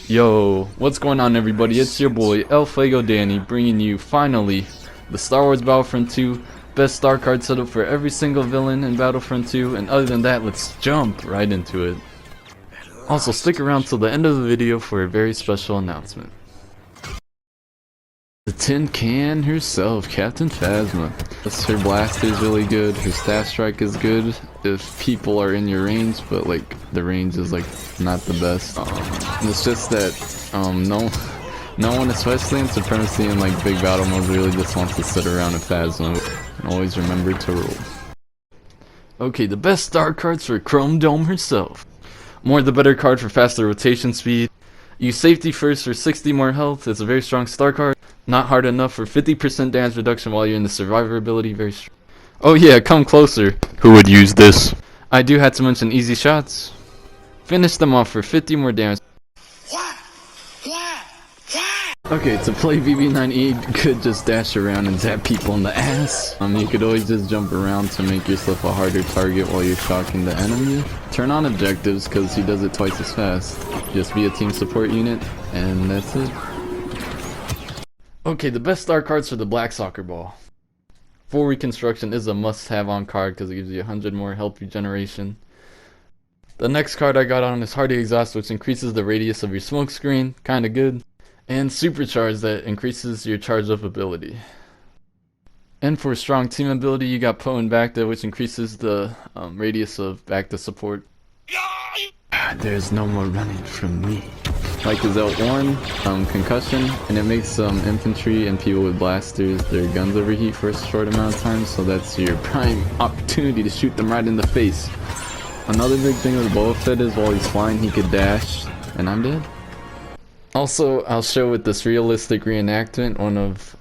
Yo, what's going on everybody? It's your boy El Fuego Danny bringing you finally the Star Wars Battlefront 2 best star card setup for every single villain in Battlefront 2, and other than that, let's jump right into it. Also, stick around till the end of the video for a very special announcement. The Tin Can herself, Captain Phasma. Her blaster is really good, her staff strike is good if people are in your range, but like the range is like not the best. It's just that no one, especially in Supremacy and like big battle modes, really just wants to sit around with Phasma and always remember to roll. Okay, the best star cards for Chrome Dome herself. More the better card for faster rotation speed. Use safety first for 60 more health. It's a very strong star card. Not hard enough for 50% damage reduction while you're in the survivor ability. Very strong. Oh yeah, come closer. Who would use this? I do have to mention easy shots. Finish them off for 50 more damage. Okay, to play BB9E, you could just dash around and zap people in the ass. You could always just jump around to make yourself a harder target while you're shocking the enemy. Turn on objectives because he does it twice as fast. Just be a team support unit, and that's it. Okay, the best star cards for the Black Soccer Ball. Full Reconstruction is a must-have on card because it gives you 100 more health regeneration. The next card I got on is Hardy Exhaust, which increases the radius of your smoke screen, kinda good. And Supercharge, that increases your charge up ability. And for strong team ability, you got Poe and Bacta, which increases the radius of Bacta support. There's no more running from me. Like his L1, concussion, and it makes infantry and people with blasters, their guns overheat for a short amount of time, so that's your prime opportunity to shoot them right in the face. Another big thing with Boba Fett is while he's flying, he could dash, and I'm dead. Also, I'll show with this realistic reenactment one of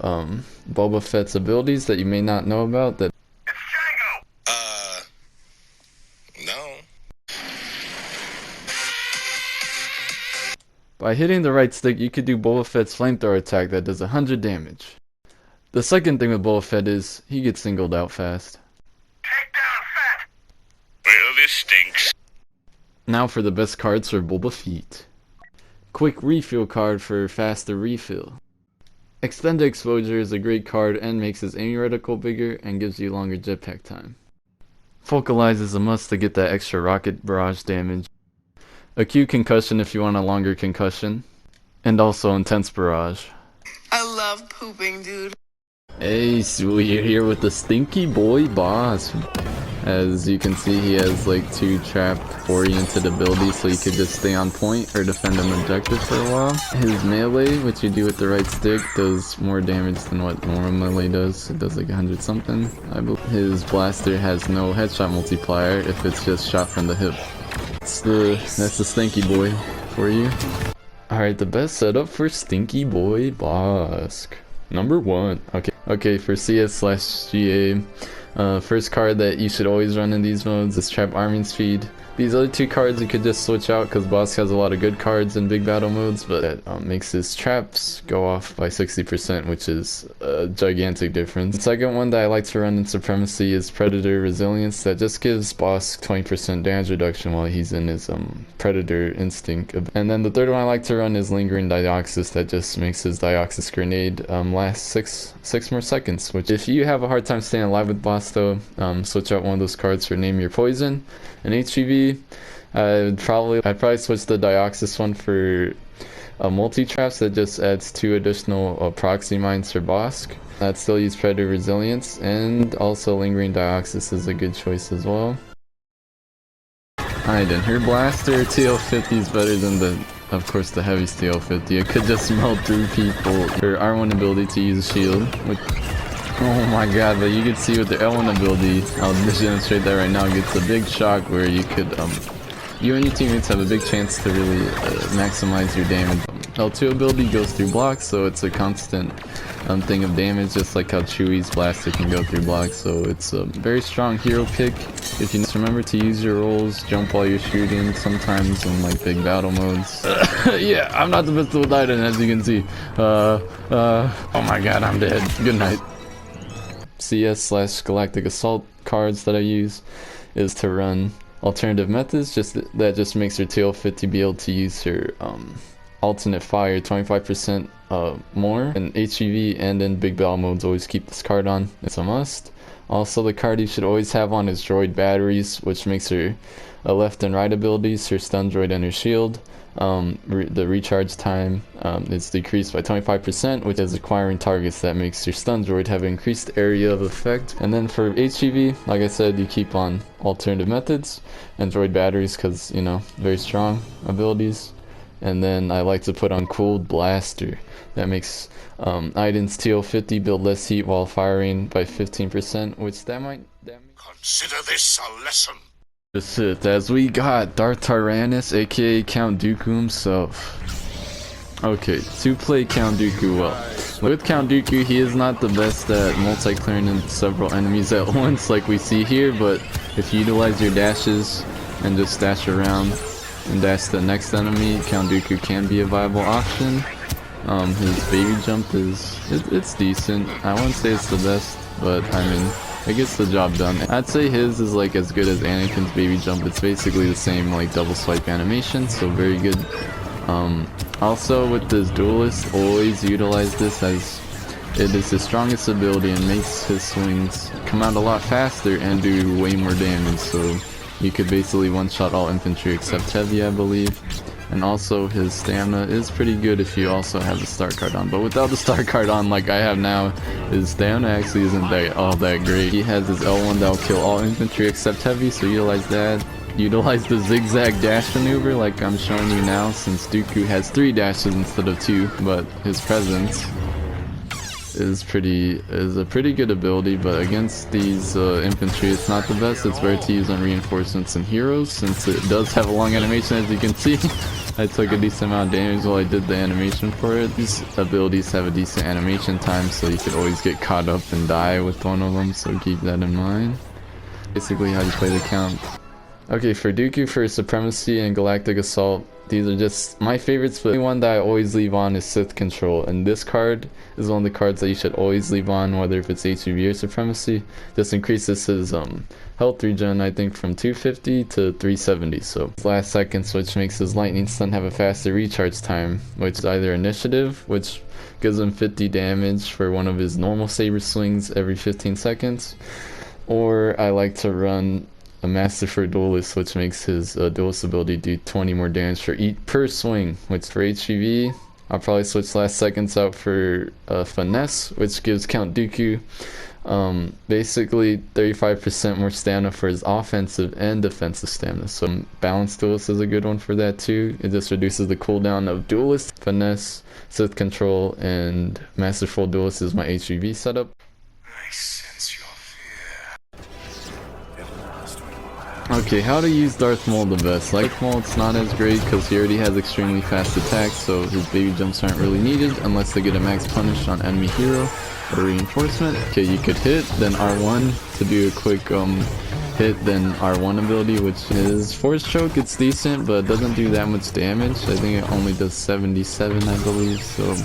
Boba Fett's abilities that you may not know about. That it's Django! No. By hitting the right stick, you could do Boba Fett's flamethrower attack that does 100 damage. The second thing with Boba Fett is he gets singled out fast. Take down Fett! Well, this stinks. Now for the best cards for Boba Fett. Quick refill card for faster refill. Extended Exposure is a great card and makes his aiming reticle bigger and gives you longer jetpack time. Focalize is a must to get that extra rocket barrage damage. Acute Concussion if you want a longer concussion. And also Intense Barrage. I love pooping, dude. Hey, so you're here with the Stinky Boy Boss. As you can see, he has like 2 trap-oriented abilities, so you could just stay on point or defend an objective for a while. His melee, which you do with the right stick, does more damage than what normal melee does. It does like 100 something. I believe his blaster has no headshot multiplier if it's just shot from the hip. That's the Stinky Boy for you. Alright, the best setup for Stinky Boy Bosk. Number 1. Okay, for CS/GA. First card that you should always run in these modes is Trap Arming Speed. These other 2 cards you could just switch out because Bosk has a lot of good cards in big battle modes, but that makes his traps go off by 60%, which is a gigantic difference. The second one that I like to run in Supremacy is Predator Resilience. That just gives Bosk 20% damage reduction while he's in his Predator Instinct. And then the third one I like to run is Lingering Dioxis. That just makes his Dioxis grenade last 6 more seconds, which if you have a hard time staying alive with Boss though, switch out one of those cards for Name Your Poison. And HEV, I'd probably switch the Dioxis one for multi-traps that just adds 2 additional proxy mines for Bosk. I'd still use Predator Resilience, and also Lingering Dioxis is a good choice as well. Alright then, her blaster TL50 is better than of course the heavy TL50. It could just melt through people. Her R1 ability to use a shield, which, oh my god, but you can see with the L1 ability, I'll demonstrate that right now, it gets a big shock where you could, you and your teammates have a big chance to really maximize your damage. L2 ability goes through blocks, so it's a constant thing of damage, just like how Chewie's blaster can go through blocks, so it's a very strong hero pick. If you just remember to use your rolls, jump while you're shooting, sometimes in like big battle modes. Yeah, I'm not the best with Titan, as you can see. Oh my god, I'm dead. Good night. CS/Galactic Assault cards that I use is to run alternative methods, that just makes her TL50 be able to use her alternate fire 25% more. In HEV and in big battle modes, always keep this card on. It's a must. Also, the card you should always have on is droid batteries, which makes her left and right abilities, her stun droid and her shield. The recharge time is decreased by 25%, which is acquiring targets that makes your stun droid have increased area of effect. And then for HEV, like I said, you keep on alternative methods and droid batteries because, you know, very strong abilities. And then I like to put on Cooled Blaster. That makes Iden's TL50 build less heat while firing by 15%, which that might... Consider this a lesson. That's it, as we got Darth Tyrannus, aka Count Dooku himself. Okay, to play Count Dooku well. With Count Dooku, he is not the best at multi-clearing in several enemies at once like we see here, but if you utilize your dashes and just dash around and dash the next enemy, Count Dooku can be a viable option. His baby jump it's decent. I wouldn't say it's the best, but I mean, it gets the job done. I'd say his is like as good as Anakin's baby jump. It's basically the same like double swipe animation, so very good. Also with this duelist, always utilize this as it is his strongest ability and makes his swings come out a lot faster and do way more damage, so you could basically one-shot all infantry except heavy, I believe. And also his stamina is pretty good if you also have the Starcard on, but without the Starcard on like I have now, his stamina actually isn't all that great. He has his L1 that'll kill all infantry except heavy, so utilize that. Utilize the zigzag dash maneuver like I'm showing you now, since Dooku has 3 dashes instead of 2, but his presence is a pretty good ability, but against these infantry it's not the best. It's better to use on reinforcements and heroes since it does have a long animation, as you can see. I took a decent amount of damage while I did the animation for it. These abilities have a decent animation time, so you could always get caught up and die with one of them, so keep that in mind. Basically how you play the count. Okay, for Dooku, for Supremacy and Galactic Assault, these are just my favorites, but the one that I always leave on is Sith Control, and this card is one of the cards that you should always leave on, whether if it's HEV or Supremacy. This increases his health regen, I think, from 250 to 370, so last seconds, which makes his lightning stun have a faster recharge time, which is either initiative, which gives him 50 damage for one of his normal saber swings every 15 seconds, or I like to run a Master for Duelist, which makes his Duelist ability do 20 more damage per swing, which for HEV, I'll probably switch last seconds out for Finesse, which gives Count Dooku basically 35% more stamina for his offensive and defensive stamina. So Balanced Duelist is a good one for that too. It just reduces the cooldown of Duelist, Finesse, Sith Control, and Masterful Duelist is my HEV setup. Okay, how to use Darth Maul the best. Like Maul, it's not as great because he already has extremely fast attacks, so his baby jumps aren't really needed unless they get a max punish on enemy hero or reinforcement. Okay, you could hit, then R1 to do a quick hit, then R1 ability, which is Force Choke. It's decent, but it doesn't do that much damage. I think it only does 77, I believe, so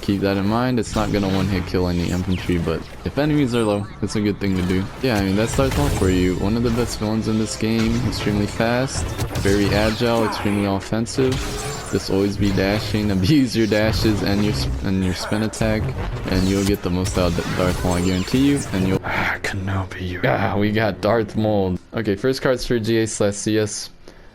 keep that in mind. It's not gonna one-hit kill any infantry, but if enemies are low, it's a good thing to do. Yeah, I mean, that's Darth Maul for you. One of the best villains in this game. Extremely fast, very agile, extremely offensive. Just always be dashing. Abuse your dashes and your spin attack, and you'll get the most out of Darth Maul, I guarantee you. And you'll Kenobi. Yeah, we got Darth Maul. Okay, first cards for GA/CS.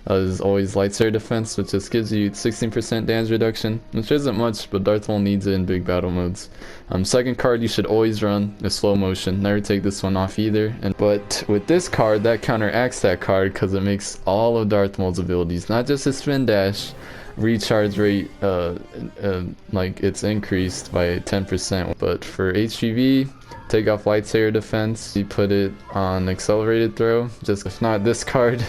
Is always Lightsaber Defense, which just gives you 16% damage reduction, which isn't much, but Darth Maul needs it in big battle modes. Second card you should always run is Slow Motion. Never take this one off either. But with this card, that counteracts that card because it makes all of Darth Maul's abilities, not just his spin dash, recharge rate, like it's increased by 10%. But for HEV, take off Lightsaber Defense, you put it on Accelerated Throw. Just if not this card,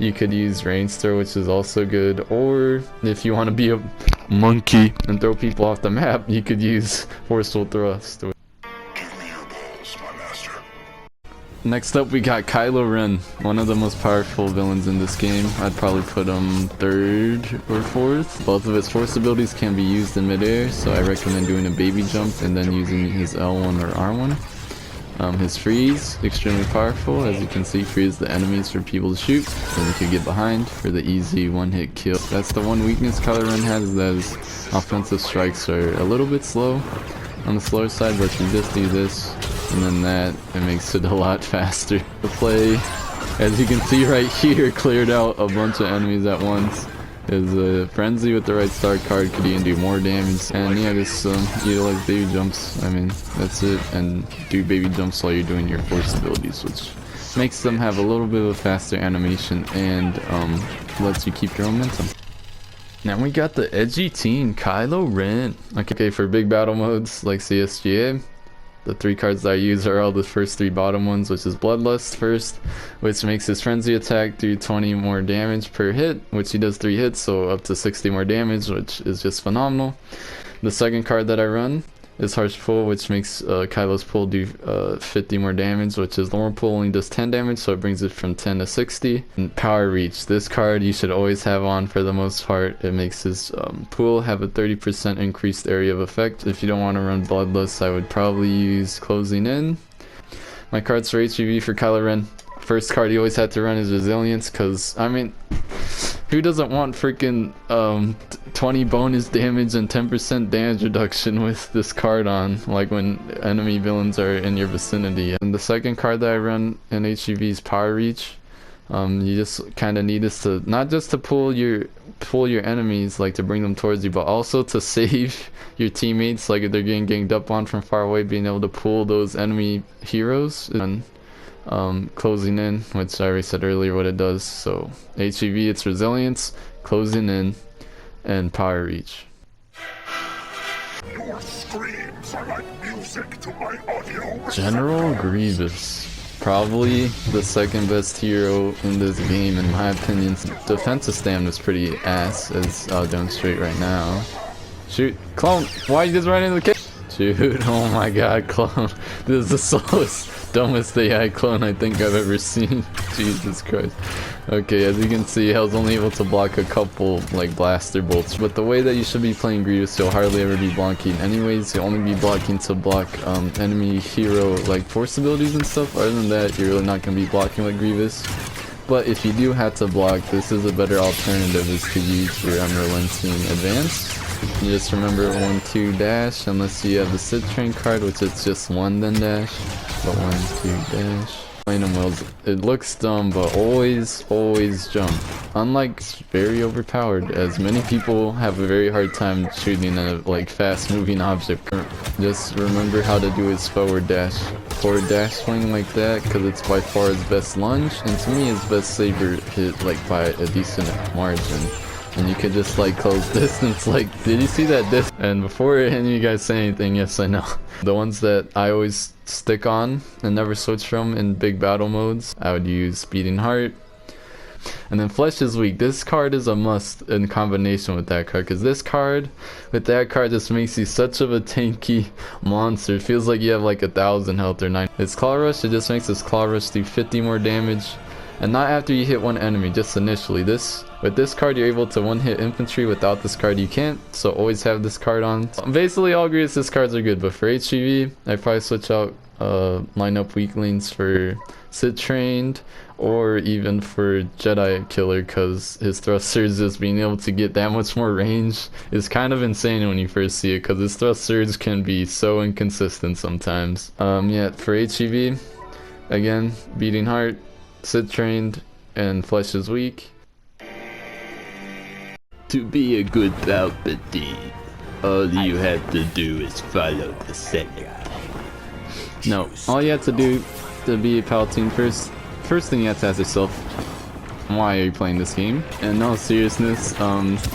you could use Range Throw, which is also good, or if you want to be a monkey and throw people off the map, you could use Forceful Thrust. Give me your balls, my master. Next up, we got Kylo Ren, one of the most powerful villains in this game. I'd probably put him 3rd or 4th. Both of his Force abilities can be used in midair, so I recommend doing a baby jump and then using his L1 or R1. His freeze, extremely powerful. As you can see, freeze the enemies for people to shoot. Then you can get behind for the easy one-hit kill. That's the one weakness Kylo Ren has, that is offensive strikes are a little bit slow on the slower side, but if you just do this and then that, it makes it a lot faster to play. As you can see right here, cleared out a bunch of enemies at once. His frenzy with the right Starcard could even do more damage, and yeah, just utilize baby jumps. I mean, that's it, and do baby jumps while you're doing your force abilities, which makes them have a little bit of a faster animation and lets you keep your momentum. Now we got the edgy teen Kylo Ren. Okay, for big battle modes like CSGA, the 3 cards that I use are all the first 3 bottom ones, which is Bloodlust first, which makes his frenzy attack do 20 more damage per hit, which he does 3 hits, so up to 60 more damage, which is just phenomenal. The second card that I run is Harsh Pull, which makes Kylo's pull do 50 more damage, which is normal pull only does 10 damage, so it brings it from 10 to 60. And Power Reach, this card you should always have on for the most part. It makes his pull have a 30% increased area of effect. If you don't want to run Bloodlust, I would probably use Closing In. My cards for HEV for Kylo Ren. First card you always have to run is Resilience, because, I mean, who doesn't want freaking 20 bonus damage and 10% damage reduction with this card on, like when enemy villains are in your vicinity? And the second card that I run in HEV is Power Reach. You just kind of need this to, not just to pull your enemies, like to bring them towards you, but also to save your teammates, like if they're getting ganged up on from far away, being able to pull those enemy heroes. And Closing In, which I already said earlier what it does. So HEV, it's Resilience, Closing In, and Power Reach. Your screams are like music to my audio. General Grievous, probably the second best hero in this game in my opinion. Defensive stamina is pretty ass, as I'll demonstrate right now. Shoot, clone! Why you just right into the cage? Shoot! Oh my god, clone! This is the slowest, dumbest AI clone I think I've ever seen. Jesus Christ. Okay, as you can see, I was only able to block a couple like blaster bolts, but the way that you should be playing Grievious, you'll hardly ever be blocking anyways. You'll only be blocking to block enemy hero like force abilities and stuff. Other than that, you're really not going to be blocking like Grievious. But if you do have to block, this is a better alternative, is to use your Unrelenting Advance. You just remember 1-2 dash, unless you have the Sit Train card, which is just 1 then dash, but 1-2 dash. Playing them well, it looks dumb, but always jump. Unlike, it's very overpowered, as many people have a very hard time shooting a like fast moving object. Just remember how to do his forward dash swing like that, because it's by far his best lunge, and to me his best saber hit like by a decent margin. And you could just like close distance, like, did you see that distance? And before any of you guys say anything, yes I know. The ones that I always stick on and never switch from in big battle modes, I would use Beating Heart. And then Flesh is Weak. This card is a must in combination with that card, because this card with that card just makes you such of a tanky monster. It feels like you have like 1,000 health or 9. It's Claw Rush, it just makes this Claw Rush do 50 more damage. And not after you hit one enemy, just initially. With this card, you're able to one-hit infantry. Without this card, you can't. So always have this card on. Basically, all Grievious cards are good, but for HEV, I'd probably switch out, line up weaklings for Sit Trained, or even for Jedi Killer, because his thrusters, just being able to get that much more range is kind of insane when you first see it, because his thrusters can be so inconsistent sometimes. Yeah, for HEV, again, Beating Heart, Sit Trained, and Flesh is Weak. To be a good Palpatine, all you have to do is follow the Senate. No, all you have to do to be a Palpatine, first thing you have to ask yourself, why are you playing this game? And in all seriousness,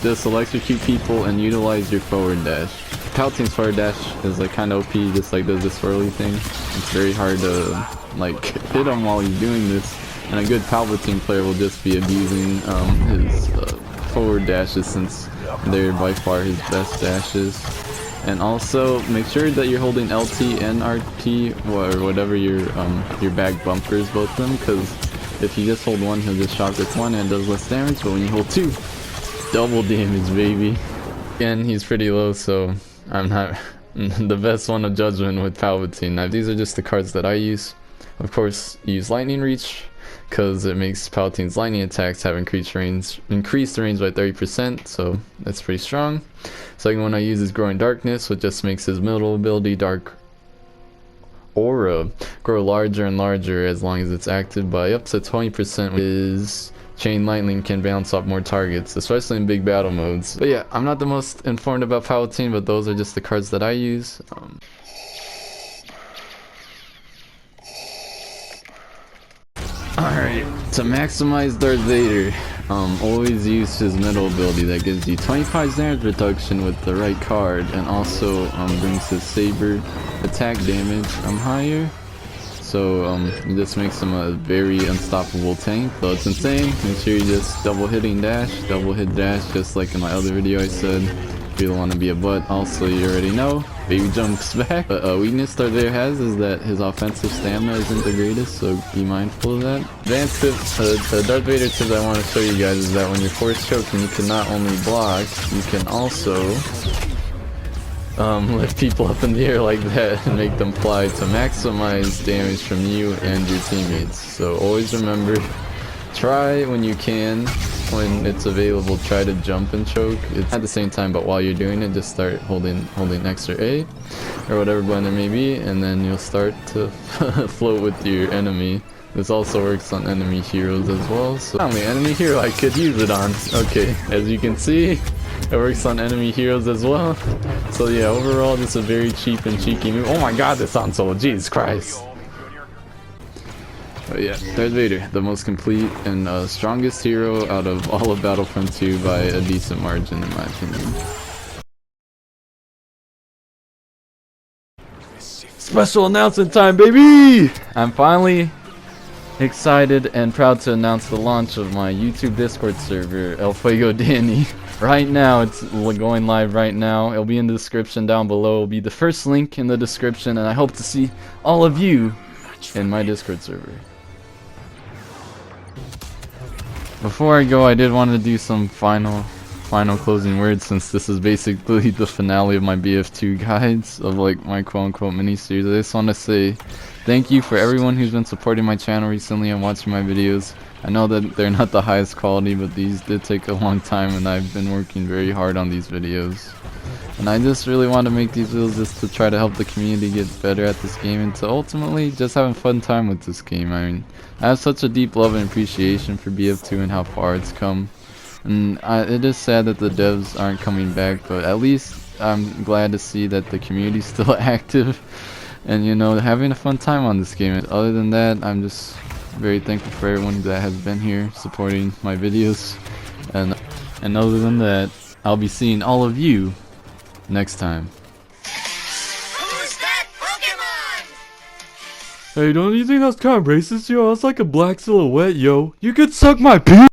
just electrocute people and utilize your forward dash. Palpatine's forward dash is like kind of OP, just like does this swirly thing. It's very hard to like hit him while you're doing this, and a good Palpatine player will just be abusing his forward dashes, since they're by far his best dashes. And also make sure that you're holding LT and RT, or whatever your back bumpers, both of them, because if you just hold one, he'll just shock with one and does less damage, but when you hold two, double damage, baby. Again, he's pretty low, so I'm not the best one of Judgment with Palpatine. Now these are just the cards that I use. Of course, use Lightning Reach because it makes Palpatine's lightning attacks have increased range by 30%, so that's pretty strong. Second one I use is Growing Darkness, which just makes his middle ability, Dark Aura, grow larger and larger as long as it's active by up to 20%. His Chain Lightning can bounce off more targets, especially in big battle modes. But yeah, I'm not the most informed about Palpatine, but those are just the cards that I use. Alright, to maximize Darth Vader, always use his middle ability that gives you 25 damage reduction with the right card, and also brings his saber attack damage higher. So it just makes him a very unstoppable tank. So it's insane. Make sure you just double hit dash, just like in my other video I said. If you don't want to be a butt. Also, you already know, baby jumps back. A weakness Darth Vader has is that his offensive stamina isn't the greatest, so be mindful of that. Advanced tip, the Darth Vader tip I want to show you guys is that when you're force choking, you can not only block, you can also lift people up in the air like that and make them fly to maximize damage from you and your teammates. So always remember, try when you can, when it's available, try to jump and choke. It's at the same time, but while you're doing it, just start holding extra A or whatever button it may be, and then you'll start to float with your enemy. This also works on enemy heroes as well. So only enemy hero I could use it on. Okay, as you can see, it works on enemy heroes as well. So yeah, overall, this is a very cheap and cheeky move. Oh my god, this sounds so, Jesus Christ. But yeah, Darth Vader, the most complete and strongest hero out of all of Battlefront 2 by a decent margin, in my opinion. Special announcement time, baby! I'm finally excited and proud to announce the launch of my YouTube Discord server, El Fuego Danny. Right now, it's going live right now. It'll be in the description down below. It'll be the first link in the description, and I hope to see all of you in my Discord server. Before I go, I did want to do some final closing words, since this is basically the finale of my BF2 guides of like my quote-unquote mini-series. I just want to say thank you for everyone who's been supporting my channel recently and watching my videos. I know that they're not the highest quality, but these did take a long time, and I've been working very hard on these videos. And I just really want to make these videos just to try to help the community get better at this game, and to ultimately just have a fun time with this game. I mean, I have such a deep love and appreciation for BF2 and how far it's come. And it is sad that the devs aren't coming back, but at least I'm glad to see that the community's still active and, you know, having a fun time on this game. Other than that, I'm just very thankful for everyone that has been here supporting my videos. And other than that, I'll be seeing all of you next time. Who's that Pokemon? Hey, don't you think that's kind of racist, yo? That's like a black silhouette, yo. You could suck my pee.